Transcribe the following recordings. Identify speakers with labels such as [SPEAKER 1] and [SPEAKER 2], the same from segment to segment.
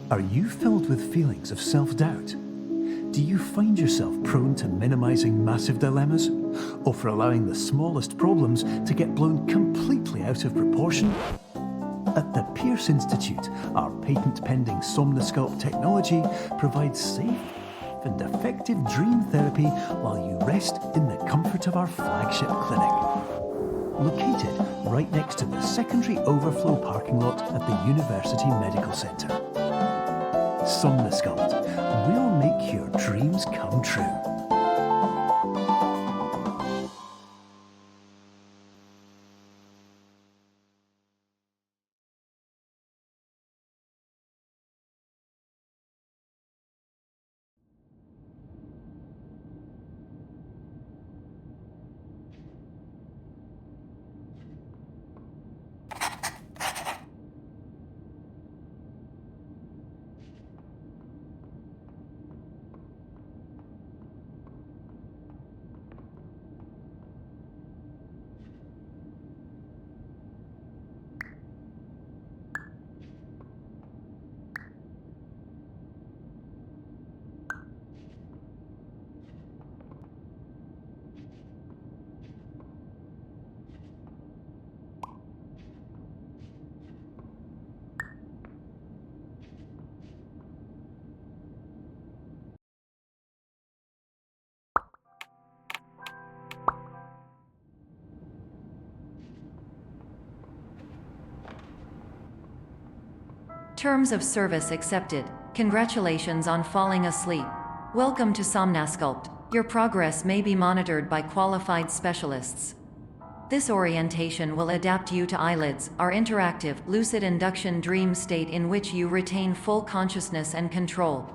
[SPEAKER 1] Are you filled with feelings of self-doubt? Do you find yourself prone to minimizing massive dilemmas, or for allowing the smallest problems to get blown completely out of proportion? At the Pierce Institute, our patent-pending Somnosculpt technology provides safe and effective dream therapy while you rest in the comfort of our flagship clinic. Located right next to the secondary overflow parking lot at the University Medical Centre. Somnosculpt, we'll make your dreams come true.
[SPEAKER 2] Terms of service accepted. Congratulations on falling asleep. Welcome to Somnosculpt. Your progress may be monitored by qualified specialists. This orientation will adapt you to eyelids, our interactive, lucid induction dream state in which you retain full consciousness and control.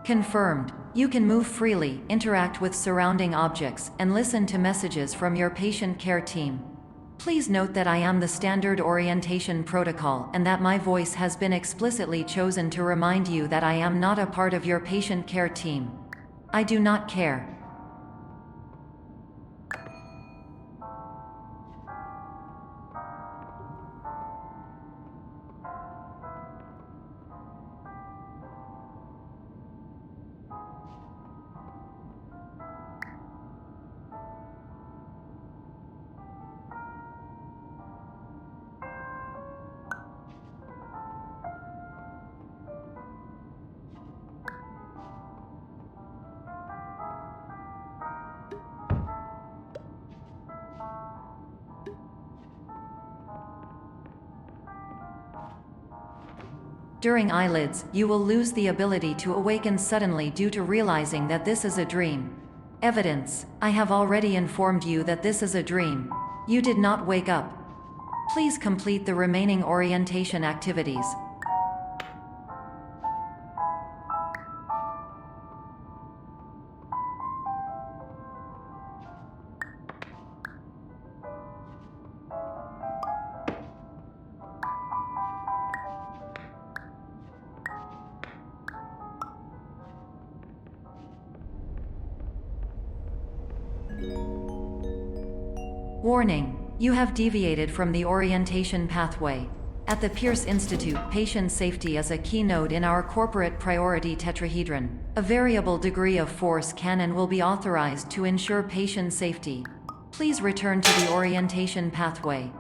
[SPEAKER 2] Confirmed. You can move freely, interact with surrounding objects, and listen to messages from your patient care team. Please note that I am the standard orientation protocol and that my voice has been explicitly chosen to remind you that I am not a part of your patient care team. I do not care. During eyelids, you will lose the ability to awaken suddenly due to realizing that this is a dream. Evidence: I have already informed you that this is a dream. You did not wake up. Please complete the remaining orientation activities. Warning: you have deviated from the orientation pathway. At the Pierce Institute, patient safety is a key node in our corporate priority tetrahedron. A variable degree of force can and will be authorized to ensure patient safety. Please return to the orientation pathway.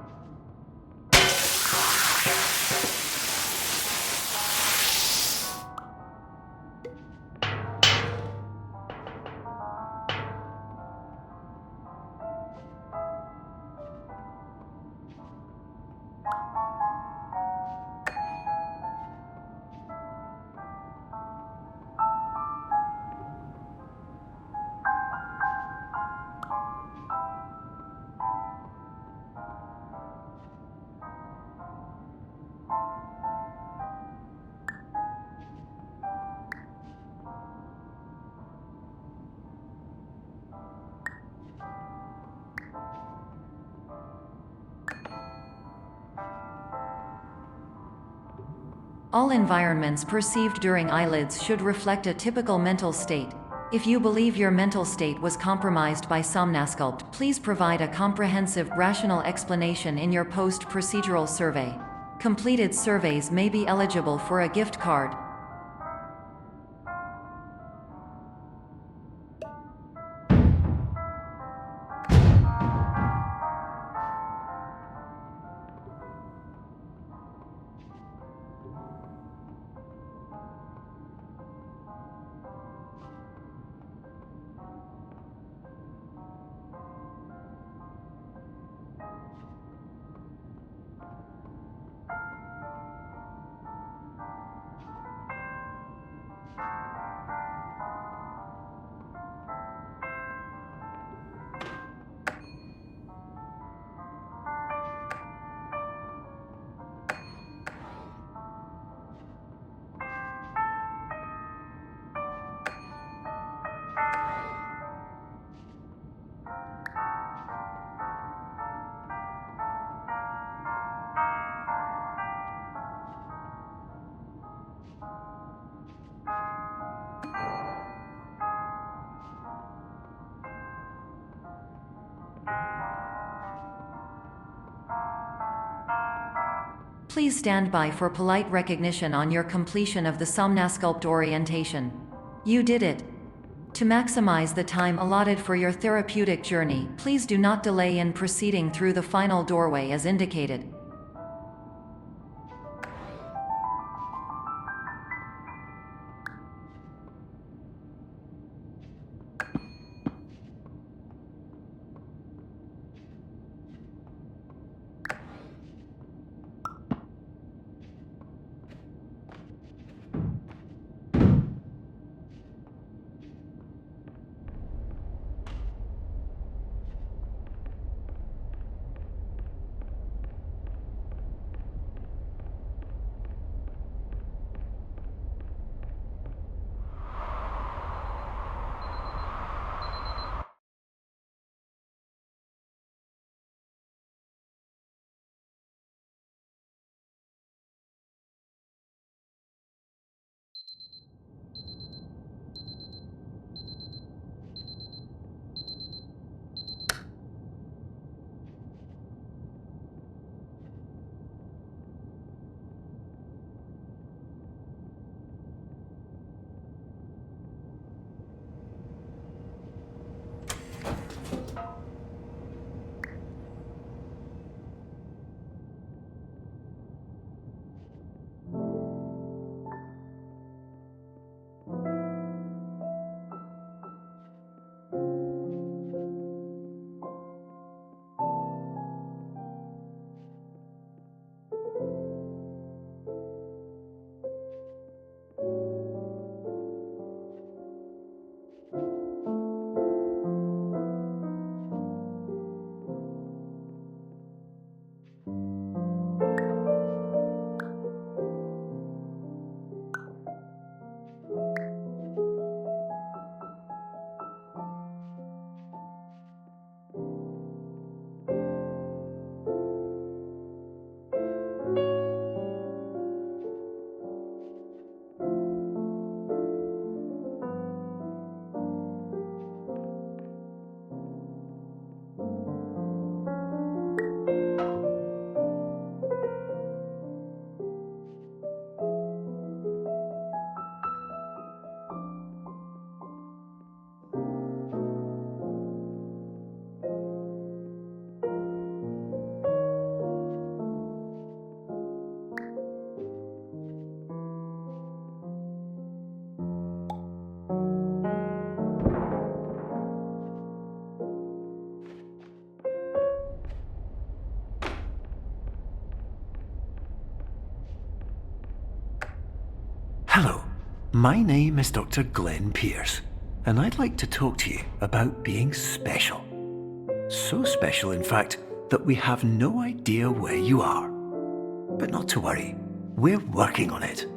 [SPEAKER 2] All environments perceived during eyelids should reflect a typical mental state. If you believe your mental state was compromised by Somnasculpt, please provide a comprehensive, rational explanation in your post-procedural survey. Completed surveys may be eligible for a gift card. Please stand by for polite recognition on your completion of the Somnasculpt orientation. You did it. To maximize the time allotted for your therapeutic journey, please do not delay in proceeding through the final doorway as indicated.
[SPEAKER 1] Hello, my name is Dr. Glenn Pierce, and I'd like to talk to you about being special. So special, in fact, that we have no idea where you are. But not to worry, we're working on it.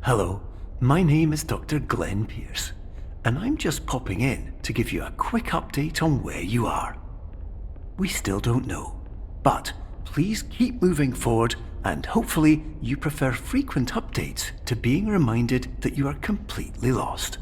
[SPEAKER 1] Hello, my name is Dr. Glenn Pierce, and I'm just popping in to give you a quick update on where you are. We still don't know, but please keep moving forward, and hopefully you prefer frequent updates to being reminded that you are completely lost.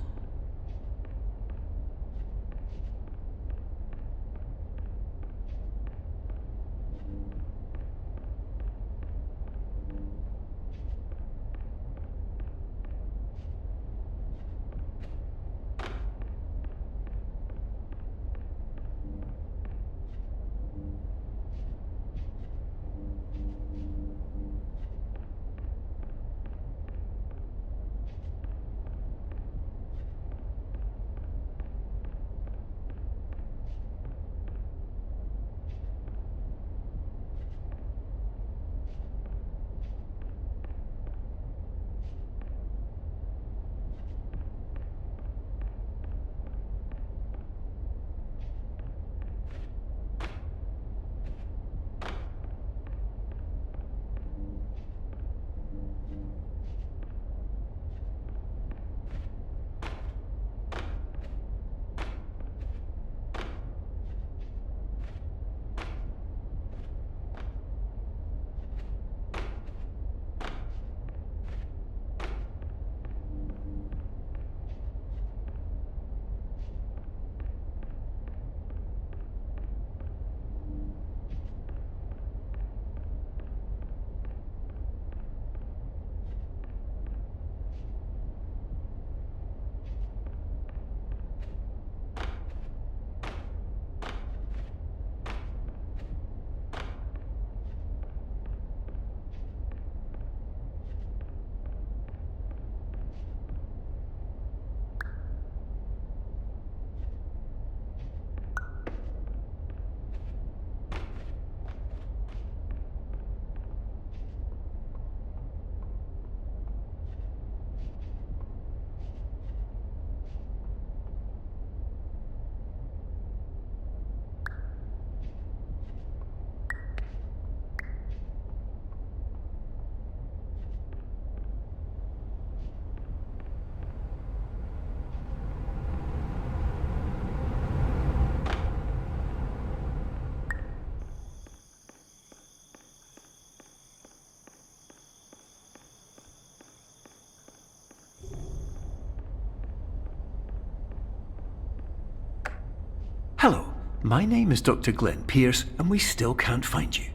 [SPEAKER 1] Hello, my name is Dr. Glenn Pierce, and we still can't find you.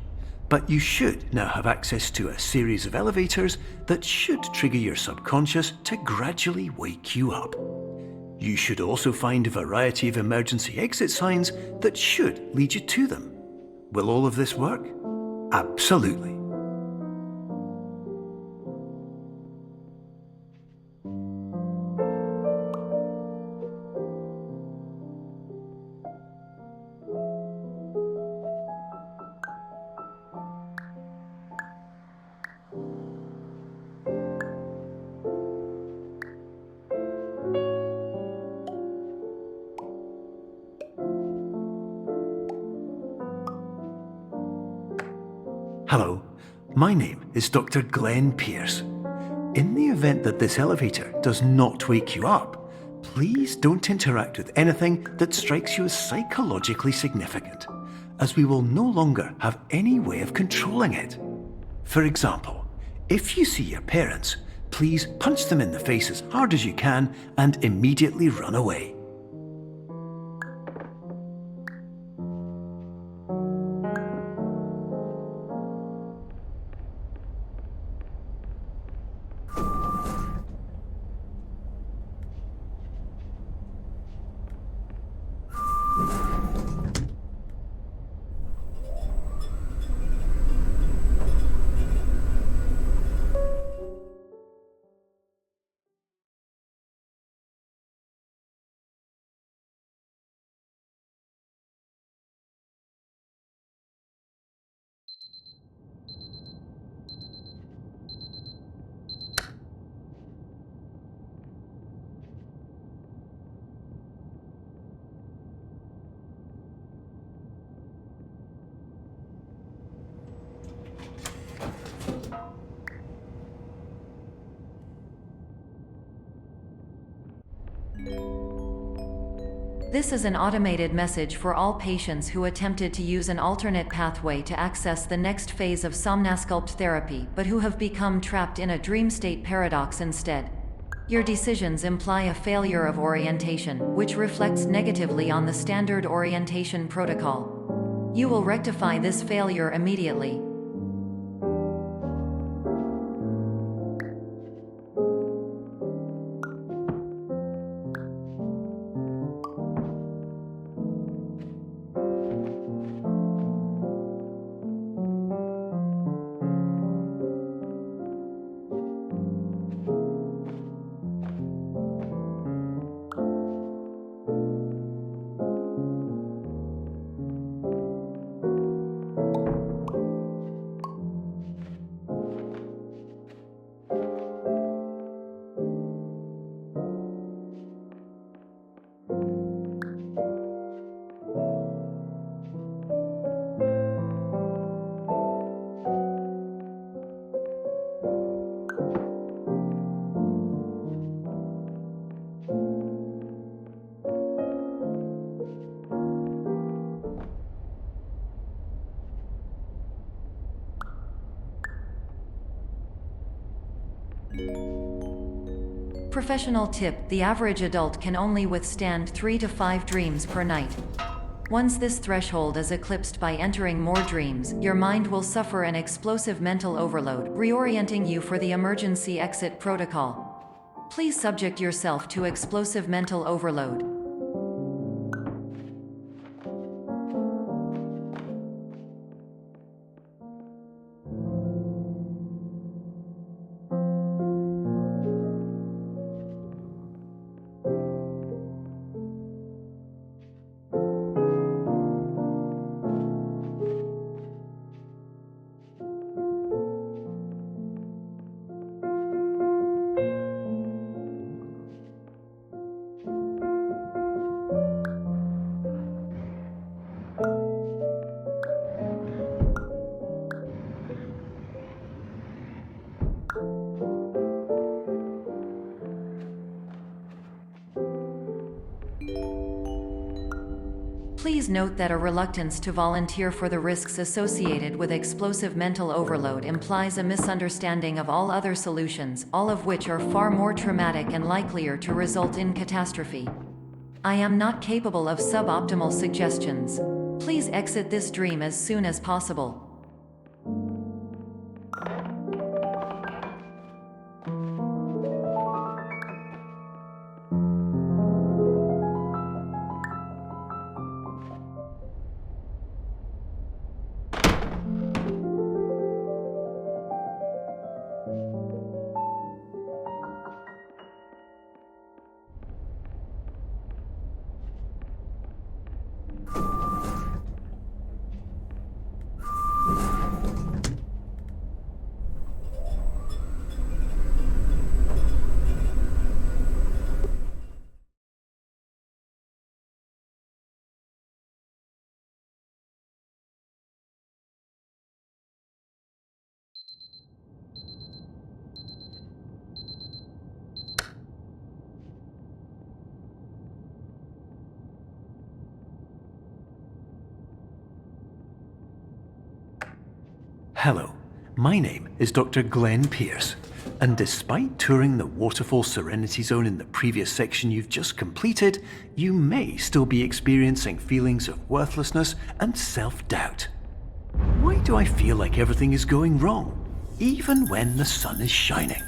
[SPEAKER 1] But you should now have access to a series of elevators that should trigger your subconscious to gradually wake you up. You should also find a variety of emergency exit signs that should lead you to them. Will all of this work? Absolutely. Hello, my name is Dr. Glenn Pierce. In the event that this elevator does not wake you up, please don't interact with anything that strikes you as psychologically significant, as we will no longer have any way of controlling it. For example, if you see your parents, please punch them in the face as hard as you can and immediately run away.
[SPEAKER 2] This is an automated message for all patients who attempted to use an alternate pathway to access the next phase of somnasculpt therapy but who have become trapped in a dream state paradox instead. Your decisions imply a failure of orientation, which reflects negatively on the standard orientation protocol. You will rectify this failure immediately. Professional tip: the average adult can only withstand 3 to 5 dreams per night. Once this threshold is eclipsed by entering more dreams, your mind will suffer an explosive mental overload, reorienting you for the emergency exit protocol. Please subject yourself to explosive mental overload. Please note that a reluctance to volunteer for the risks associated with explosive mental overload implies a misunderstanding of all other solutions, all of which are far more traumatic and likelier to result in catastrophe. I am not capable of suboptimal suggestions. Please exit this dream as soon as possible.
[SPEAKER 1] Hello, my name is Dr. Glenn Pierce, and despite touring the Waterfall Serenity Zone in the previous section you've just completed, you may still be experiencing feelings of worthlessness and self-doubt. Why do I feel like everything is going wrong, even when the sun is shining?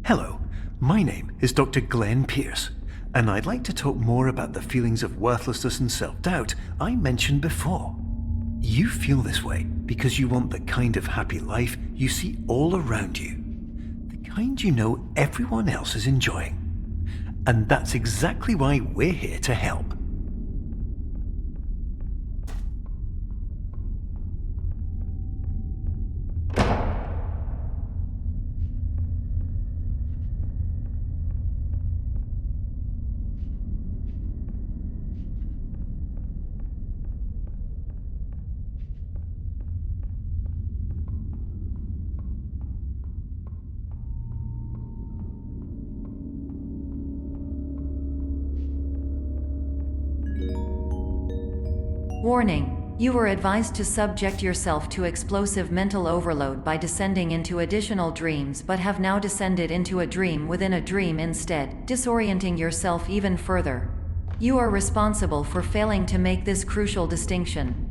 [SPEAKER 1] Hello, my name is Dr. Glenn Pierce, and I'd like to talk more about the feelings of worthlessness and self-doubt I mentioned before. You feel this way because you want the kind of happy life you see all around you, the kind you know everyone else is enjoying. And that's exactly why we're here to help.
[SPEAKER 2] Warning: you were advised to subject yourself to explosive mental overload by descending into additional dreams, but have now descended into a dream within a dream instead, disorienting yourself even further. You are responsible for failing to make this crucial distinction.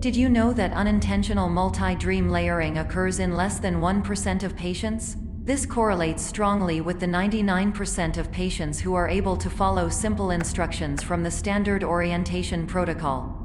[SPEAKER 2] Did you know that unintentional multi-dream layering occurs in less than 1% of patients? This correlates strongly with the 99% of patients who are able to follow simple instructions from the standard orientation protocol.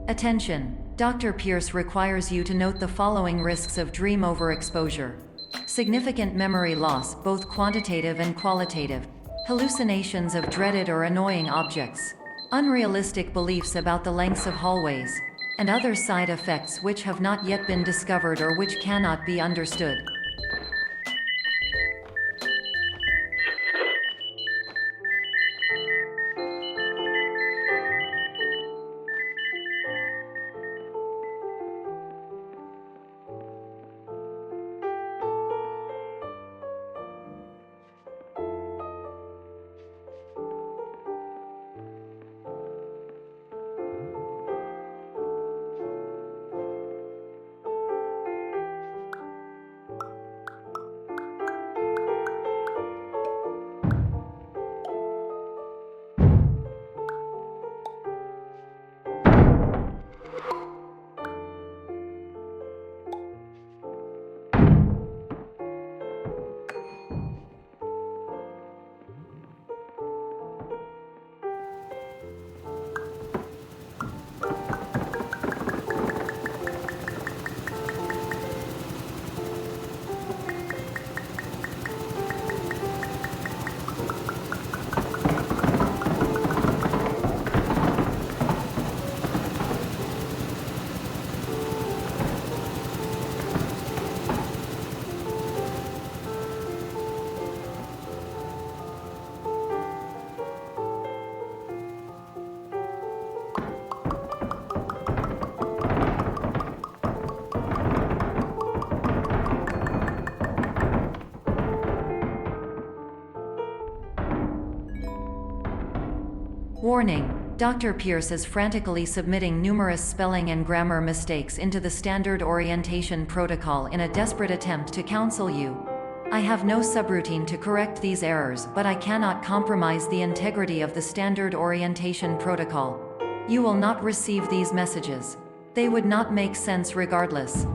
[SPEAKER 2] Attention! Dr. Pierce requires you to note the following risks of dream overexposure. Significant memory loss, both quantitative and qualitative. Hallucinations of dreaded or annoying objects. Unrealistic beliefs about the lengths of hallways. And other side effects which have not yet been discovered or which cannot be understood. Warning: Dr. Pierce is frantically submitting numerous spelling and grammar mistakes into the standard orientation protocol in a desperate attempt to counsel you. I have no subroutine to correct these errors, but I cannot compromise the integrity of the standard orientation protocol. You will not receive these messages. They would not make sense regardless.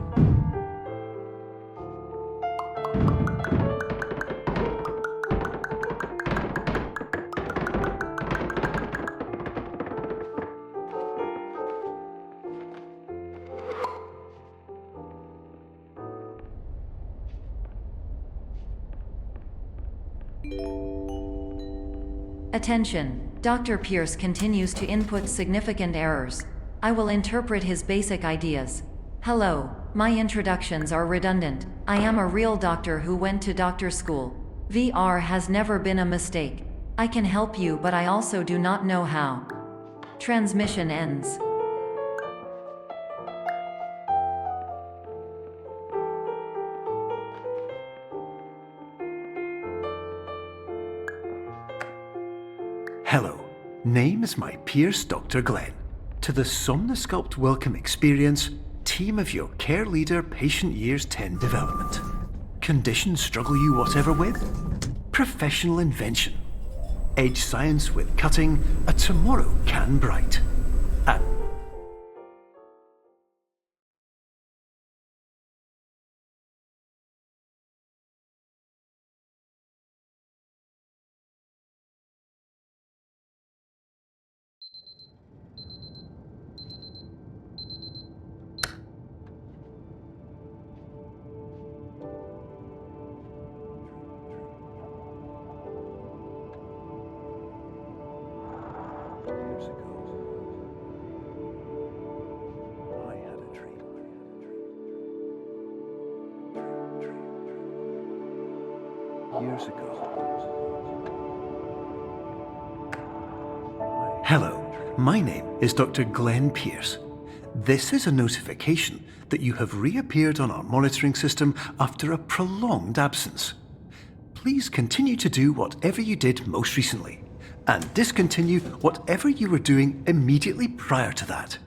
[SPEAKER 2] Attention! Dr. Pierce continues to input significant errors. I will interpret his basic ideas. Hello, my introductions are redundant. I am a real doctor who went to doctor school. VR has never been a mistake. I can help you, but I also do not know how. Transmission ends.
[SPEAKER 1] Hello, name is my Pierce Dr. Glenn. To the Somnosculpt Welcome Experience, team of your care leader patient years 10 development. Conditions struggle you whatever with? Professional invention. Edge science with cutting, a tomorrow can bright. And years ago, Hello, my name is Dr. Glenn Pierce. This is a notification that you have reappeared on our monitoring system after a prolonged absence. Please continue to do whatever you did most recently, and discontinue whatever you were doing immediately prior to that.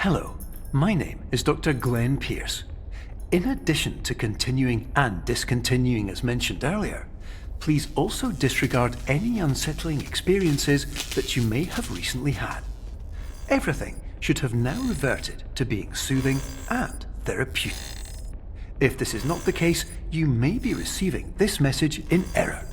[SPEAKER 1] Hello, my name is Dr. Glenn Pierce. In addition to continuing and discontinuing as mentioned earlier, please also disregard any unsettling experiences that you may have recently had. Everything should have now reverted to being soothing and therapeutic. If this is not the case, you may be receiving this message in error.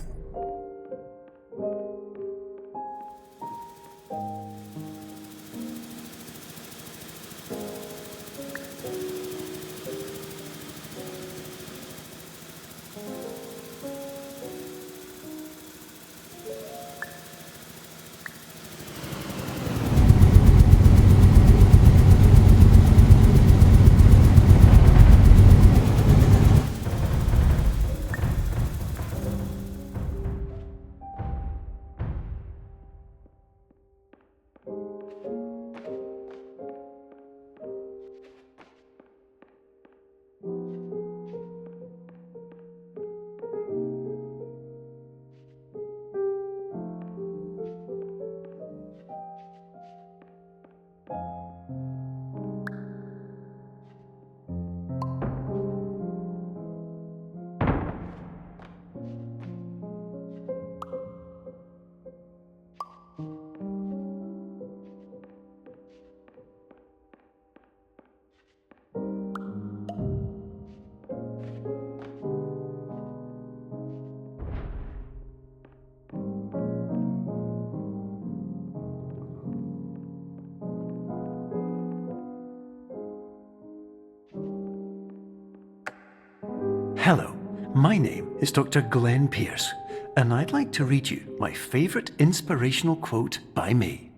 [SPEAKER 1] Hello, my name is Dr. Glenn Pierce, and I'd like to read you my favourite inspirational quote by me.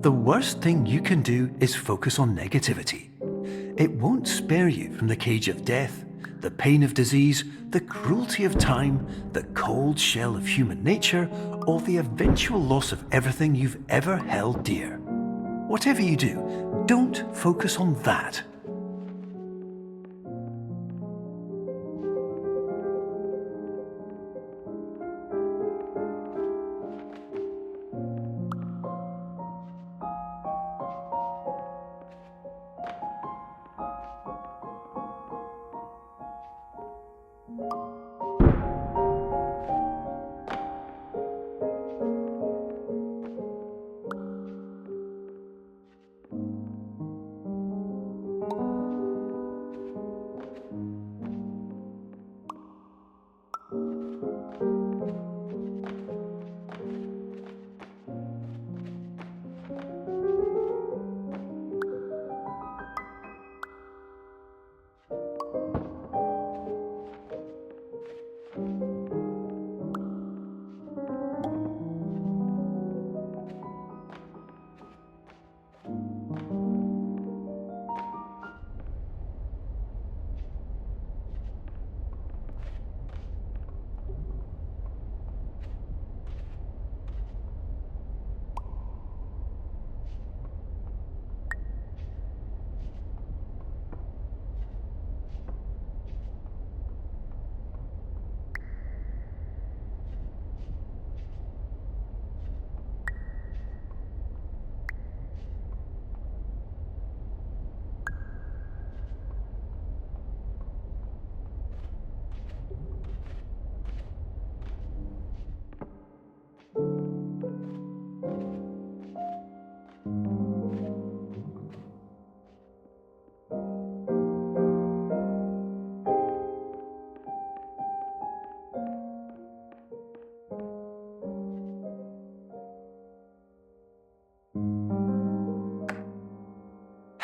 [SPEAKER 1] The worst thing you can do is focus on negativity. It won't spare you from the cage of death, the pain of disease, the cruelty of time, the cold shell of human nature, or the eventual loss of everything you've ever held dear. Whatever you do, don't focus on that.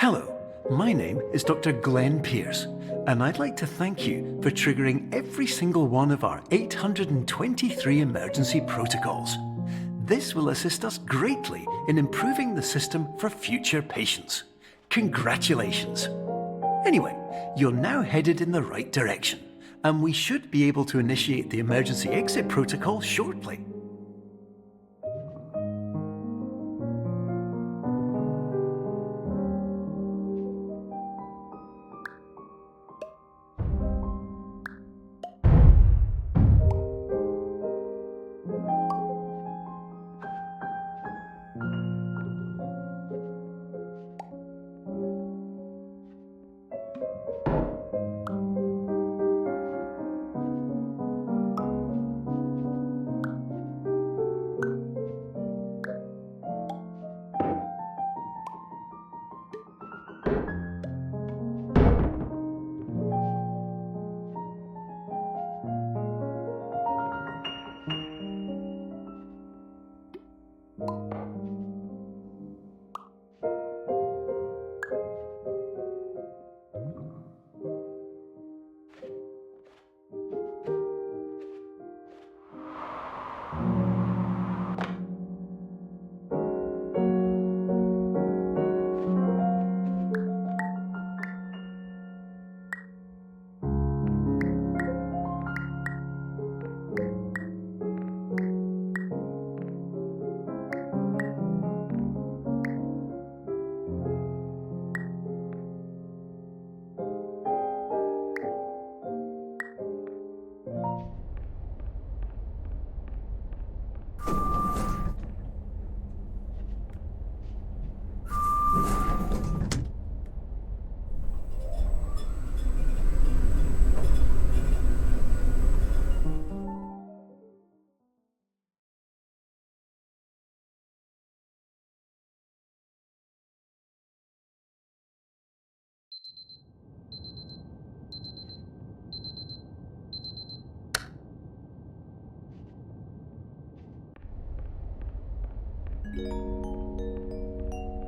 [SPEAKER 1] Hello, my name is Dr. Glenn Pierce, and I'd like to thank you for triggering every single one of our 823 emergency protocols. This will assist us greatly in improving the system for future patients. Congratulations! Anyway, you're now headed in the right direction, and we should be able to initiate the emergency exit protocol shortly.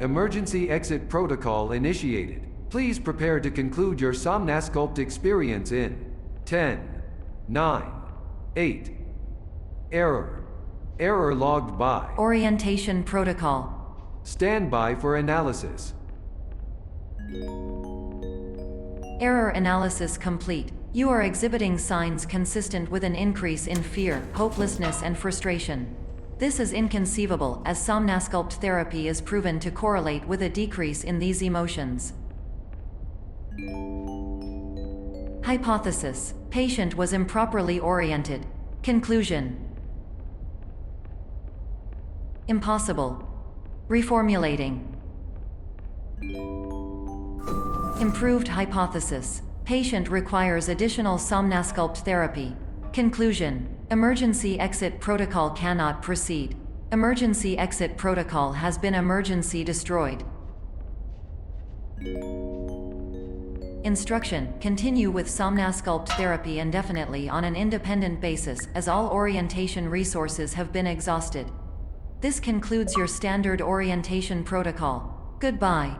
[SPEAKER 3] Emergency exit protocol initiated. Please prepare to conclude your Somnasculpt experience in 10, 9, 8. Error. Error logged by.
[SPEAKER 2] Orientation protocol.
[SPEAKER 3] Stand by for analysis.
[SPEAKER 2] Error analysis complete. You are exhibiting signs consistent with an increase in fear, hopelessness, and frustration. This is inconceivable, as Somnasculpt therapy is proven to correlate with a decrease in these emotions. Hypothesis: patient was improperly oriented. Conclusion: impossible. Reformulating. Improved hypothesis: patient requires additional Somnasculpt therapy. Conclusion: emergency exit protocol cannot proceed. Emergency exit protocol has been emergency destroyed. Instruction: continue with Somnasculpt therapy indefinitely on an independent basis, as all orientation resources have been exhausted. This concludes your standard orientation protocol. Goodbye.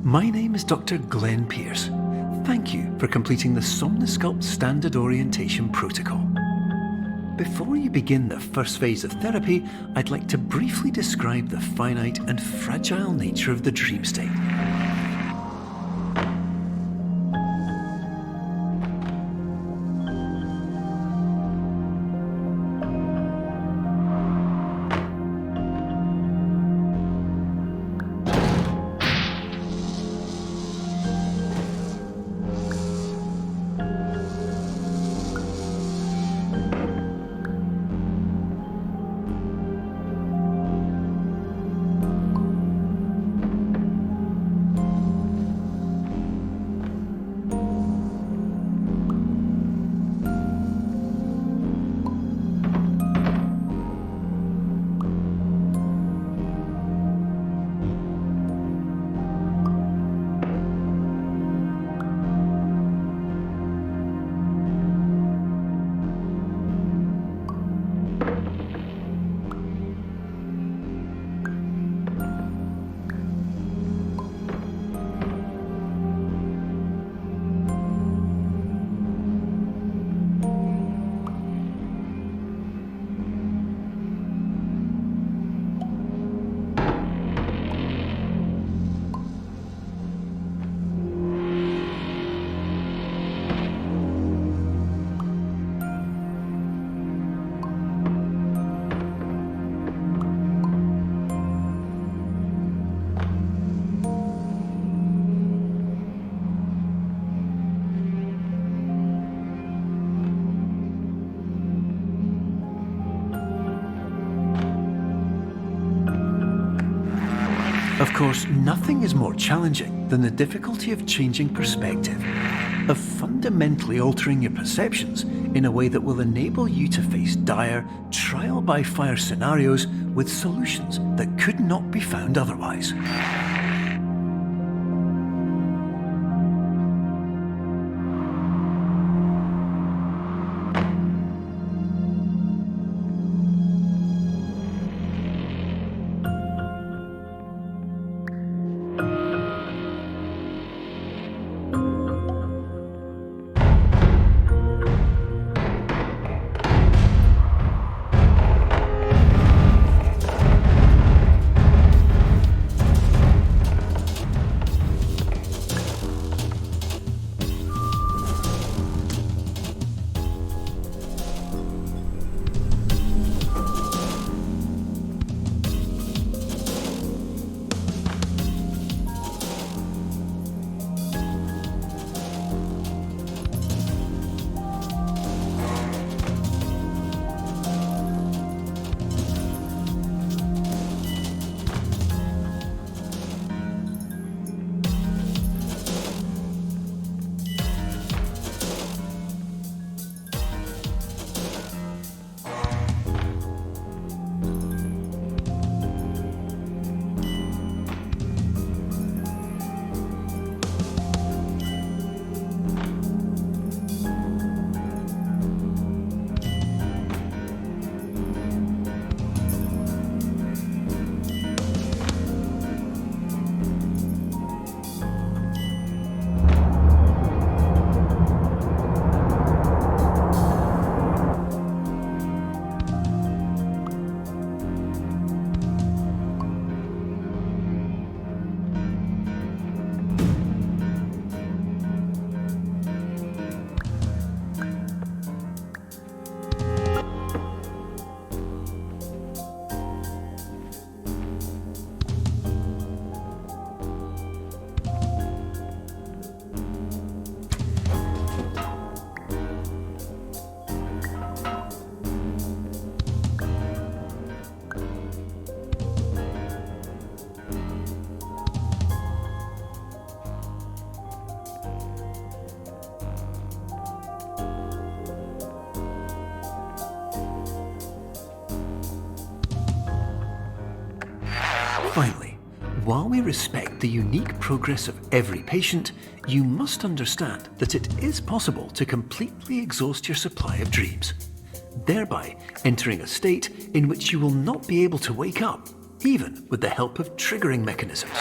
[SPEAKER 1] My name is Dr. Glenn Pierce. Thank you for completing the Somnosculpt Standard Orientation Protocol. Before you begin the first phase of therapy, I'd like to briefly describe the finite and fragile nature of the dream state. Of course, nothing is more challenging than the difficulty of changing perspective, of fundamentally altering your perceptions in a way that will enable you to face dire, trial-by-fire scenarios with solutions that could not be found otherwise. Finally, while we respect the unique progress of every patient, you must understand that it is possible to completely exhaust your supply of dreams, thereby entering a state in which you will not be able to wake up, even with the help of triggering mechanisms.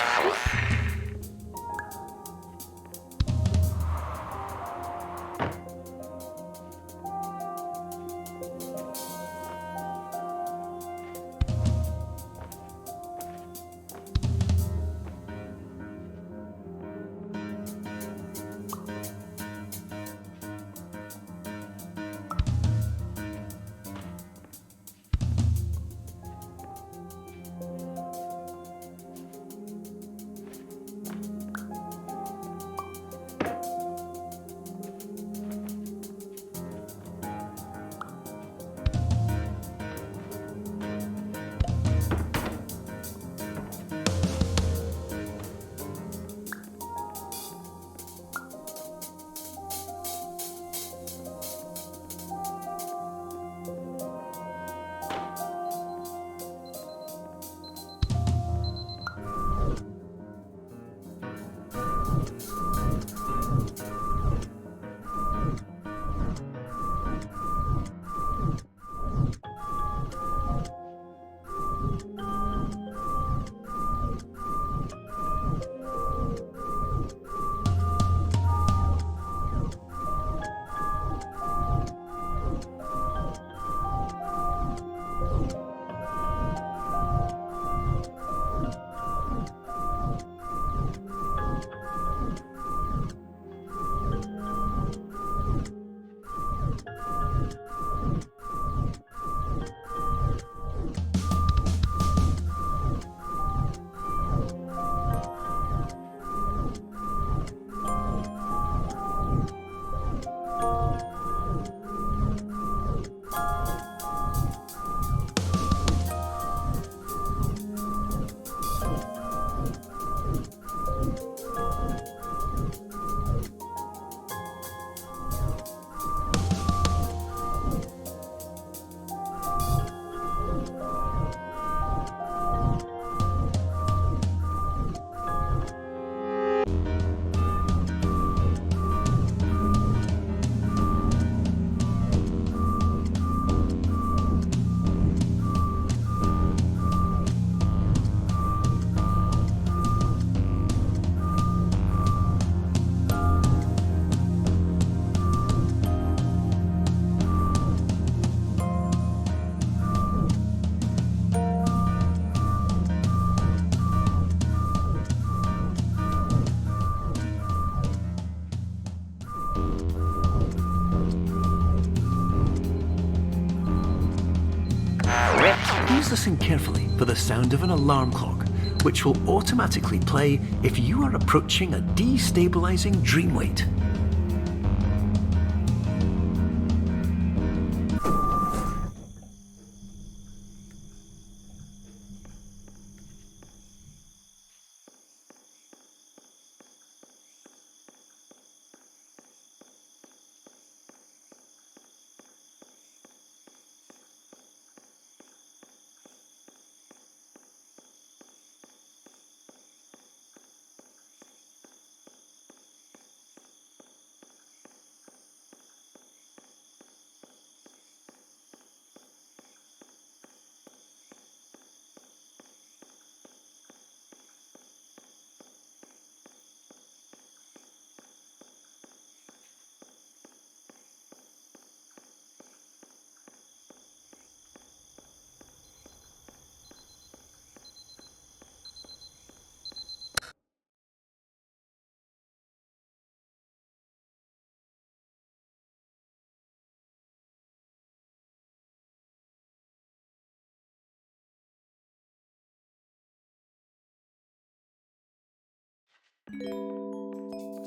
[SPEAKER 1] Please listen carefully for the sound of an alarm clock, which will automatically play if you are approaching a destabilizing dream weight.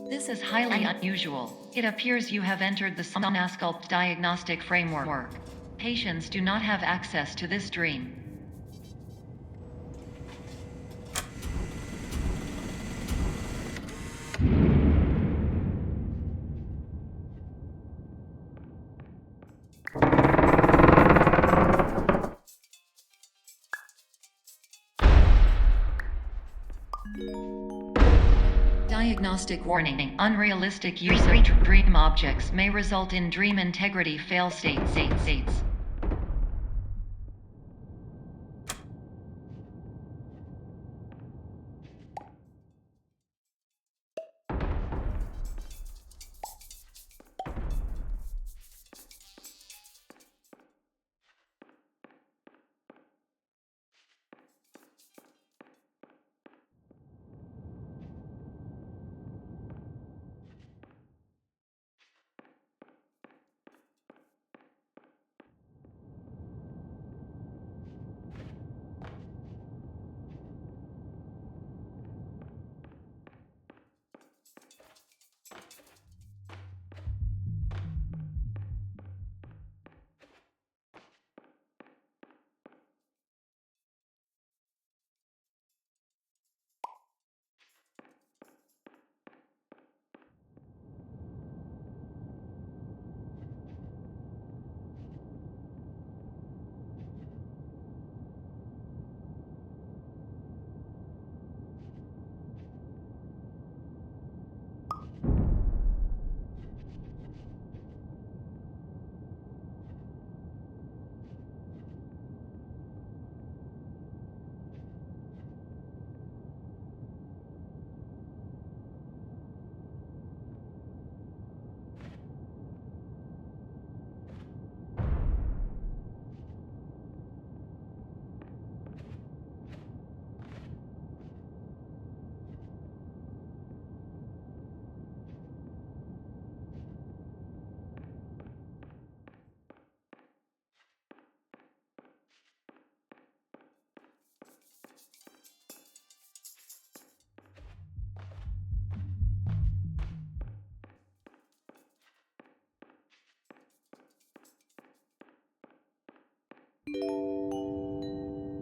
[SPEAKER 2] This is highly unusual. It appears you have entered the Somnasculpt diagnostic framework. Patients do not have access to this dream. Diagnostic warning. Unrealistic use of dream objects may result in dream integrity fail states.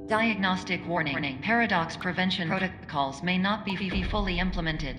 [SPEAKER 2] Diagnostic warning. Paradox prevention protocols may not be fully implemented.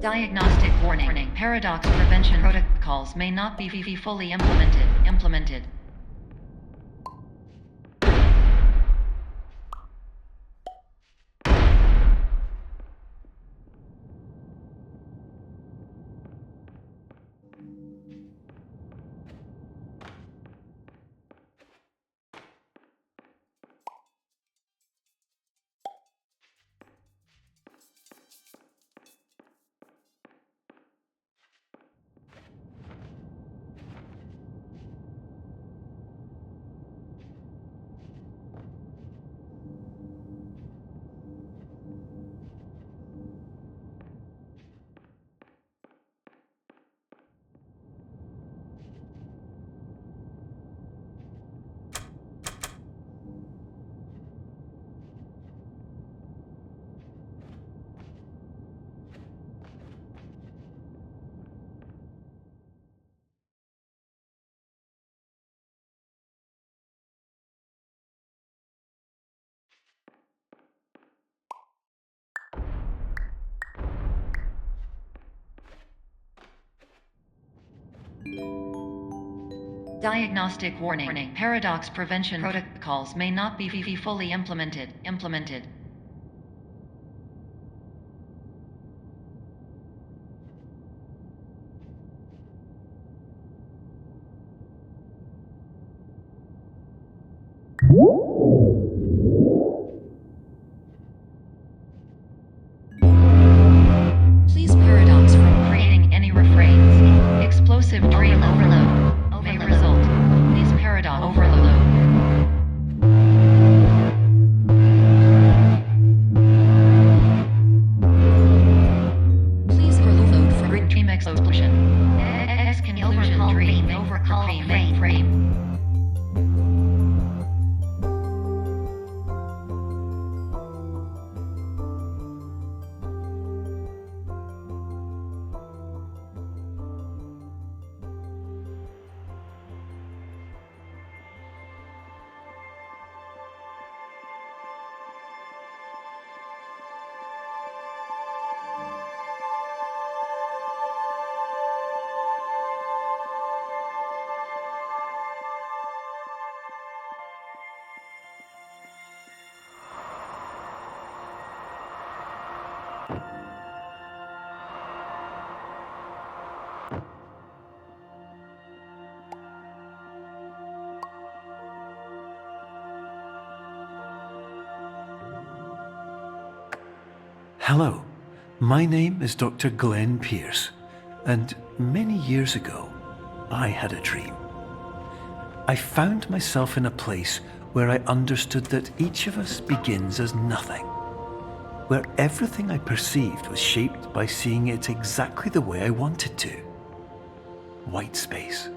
[SPEAKER 2] Diagnostic warning. Paradox prevention protocols may not be fully implemented. Diagnostic warning. Paradox prevention protocols may not be fully implemented. Please paradox from creating any refrains. Explosive dream overload may result. Please paradox overload. Please overload for dream explosion. Conclusion dream overcall frame.
[SPEAKER 1] Hello, my name is Dr. Glenn Pierce, and many years ago, I had a dream. I found myself in a place where I understood that each of us begins as nothing, where everything I perceived was shaped by seeing it exactly the way I wanted to. White space.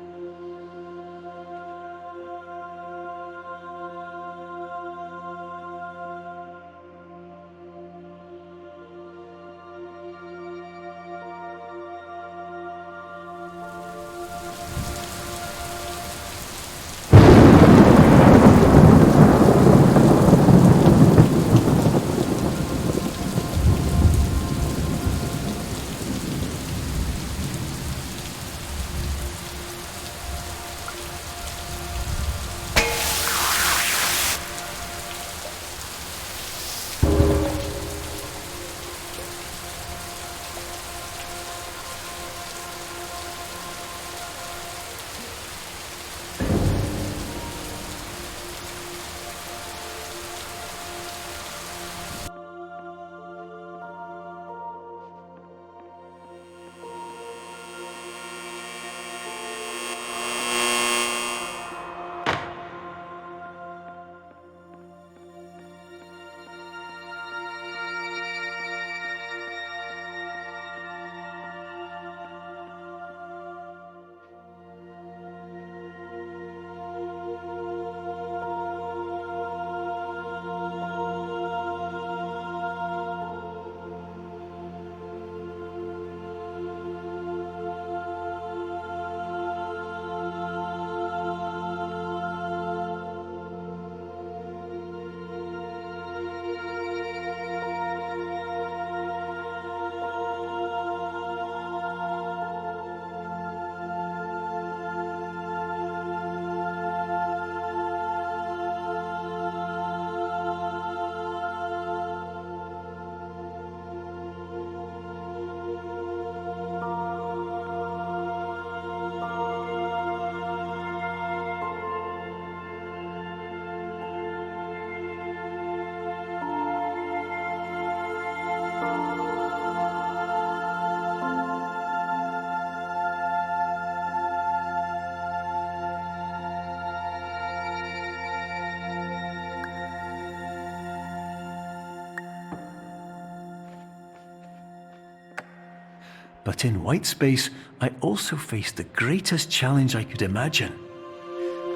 [SPEAKER 1] But in white space, I also faced the greatest challenge I could imagine.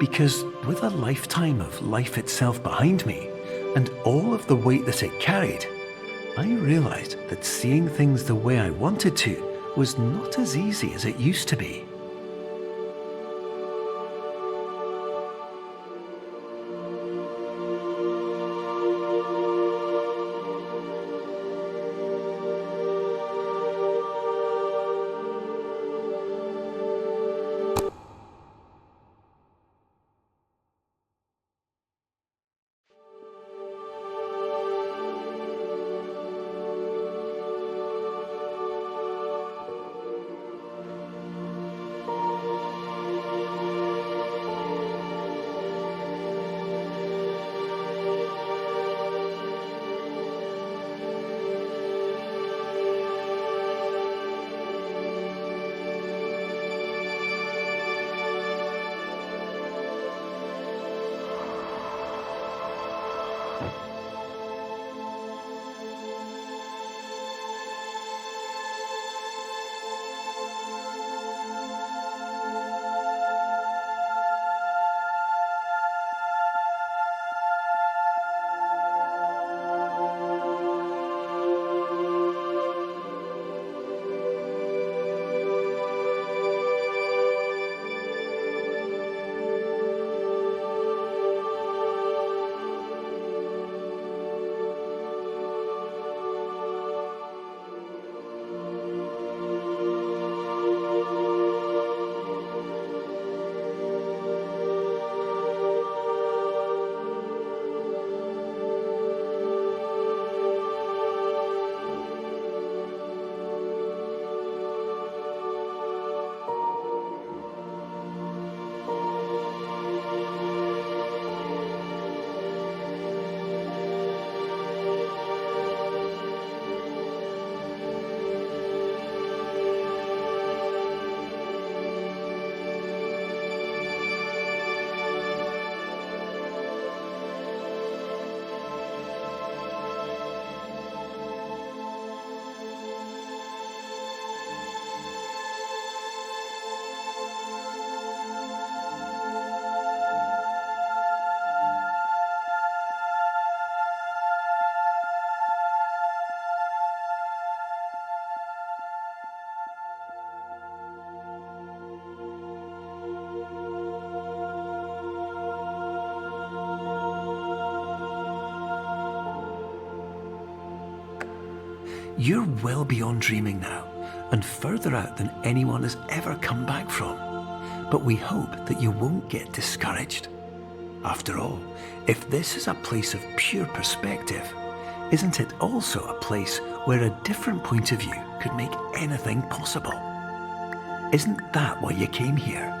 [SPEAKER 1] Because with a lifetime of life itself behind me, and all of the weight that it carried, I realized that seeing things the way I wanted to was not as easy as it used to be. You're well beyond dreaming now, and further out than anyone has ever come back from. But we hope that you won't get discouraged. After all, if this is a place of pure perspective, isn't it also a place where a different point of view could make anything possible? Isn't that why you came here?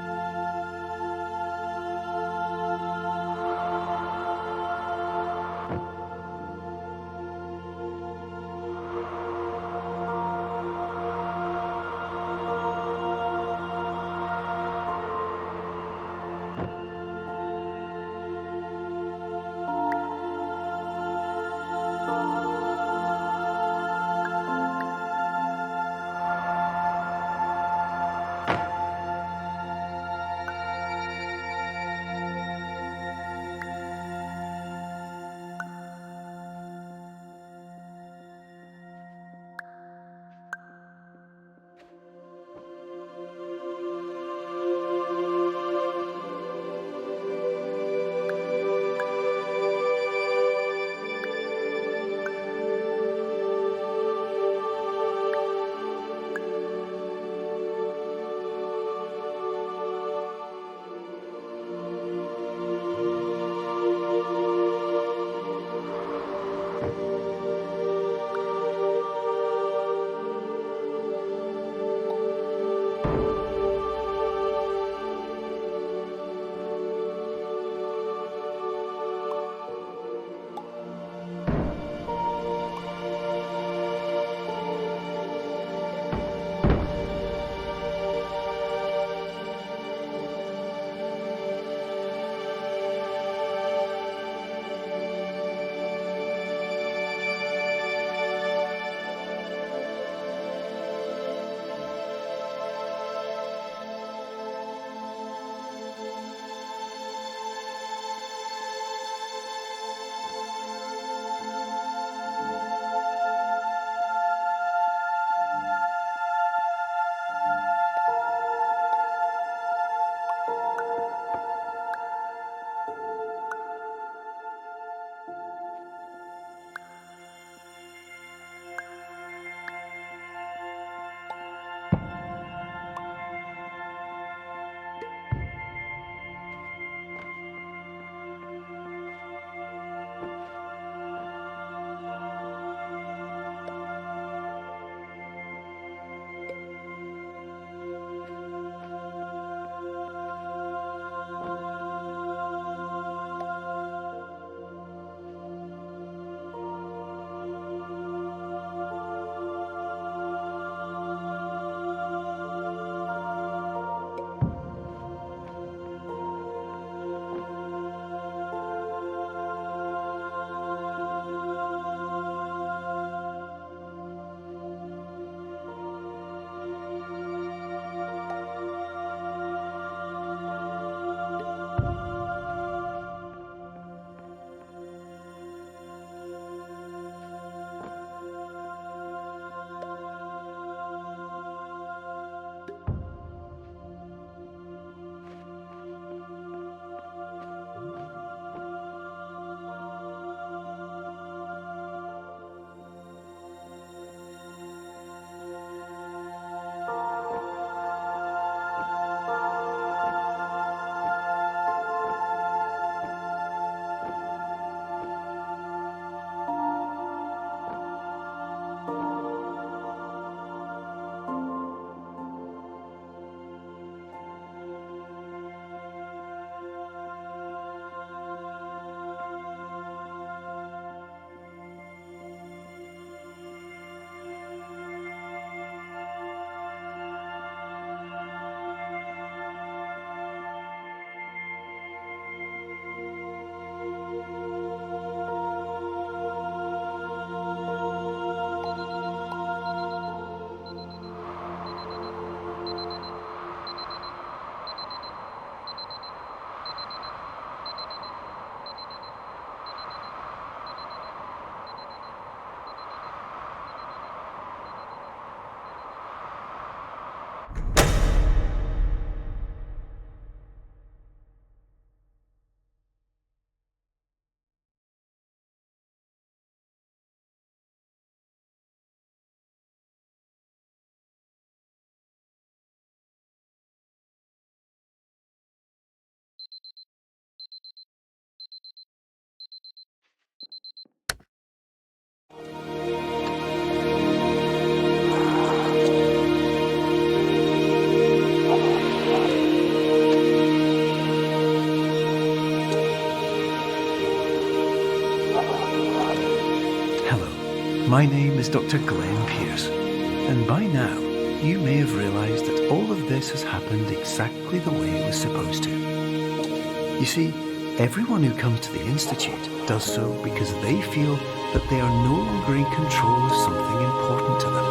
[SPEAKER 1] My name is Dr. Glenn Pierce, and by now you may have realised that all of this has happened exactly the way it was supposed to. You see, everyone who comes to the Institute does so because they feel that they are no longer in control of something important to them.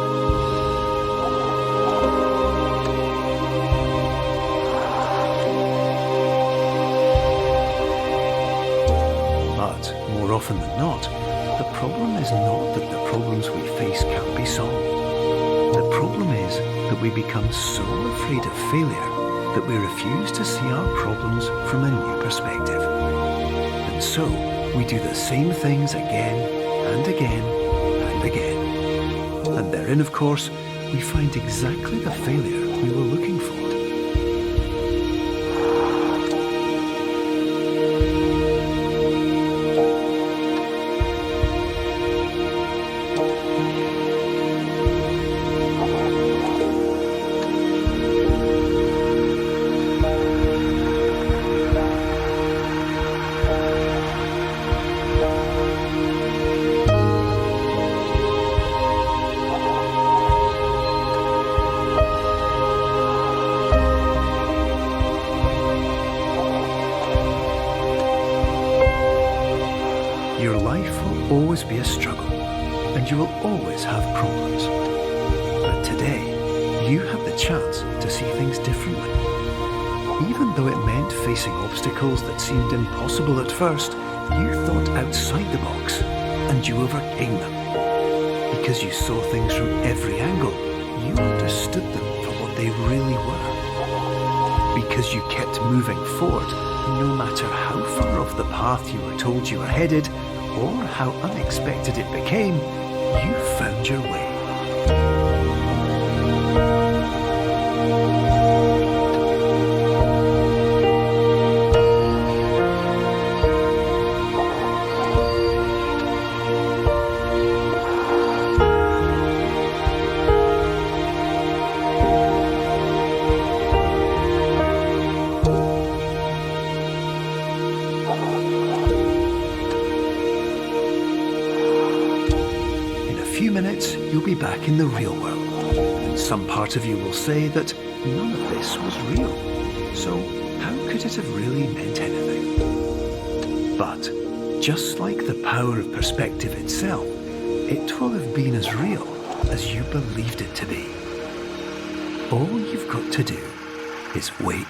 [SPEAKER 1] But more often than not, the problem is not that the problems we face can't be solved. The problem is that we become so afraid of failure that we refuse to see our problems from a new perspective. And so, we do the same things again and again and again. And therein, of course, we find exactly the failure we were looking for. Your life will always be a struggle, and you will always have problems. But today, you have the chance to see things differently. Even though it meant facing obstacles that seemed impossible at first, you thought outside the box, and you overcame them. Because you saw things from every angle, you understood them for what they really were. Because you kept moving forward, no matter how far off the path you were told you were headed, or how unexpected it became, you found your way. In a few minutes, you'll be back in the real world, and some part of you will say that none of this was real, so how could it have really meant anything? But, just like the power of perspective itself, it will have been as real as you believed it to be. All you've got to do is wait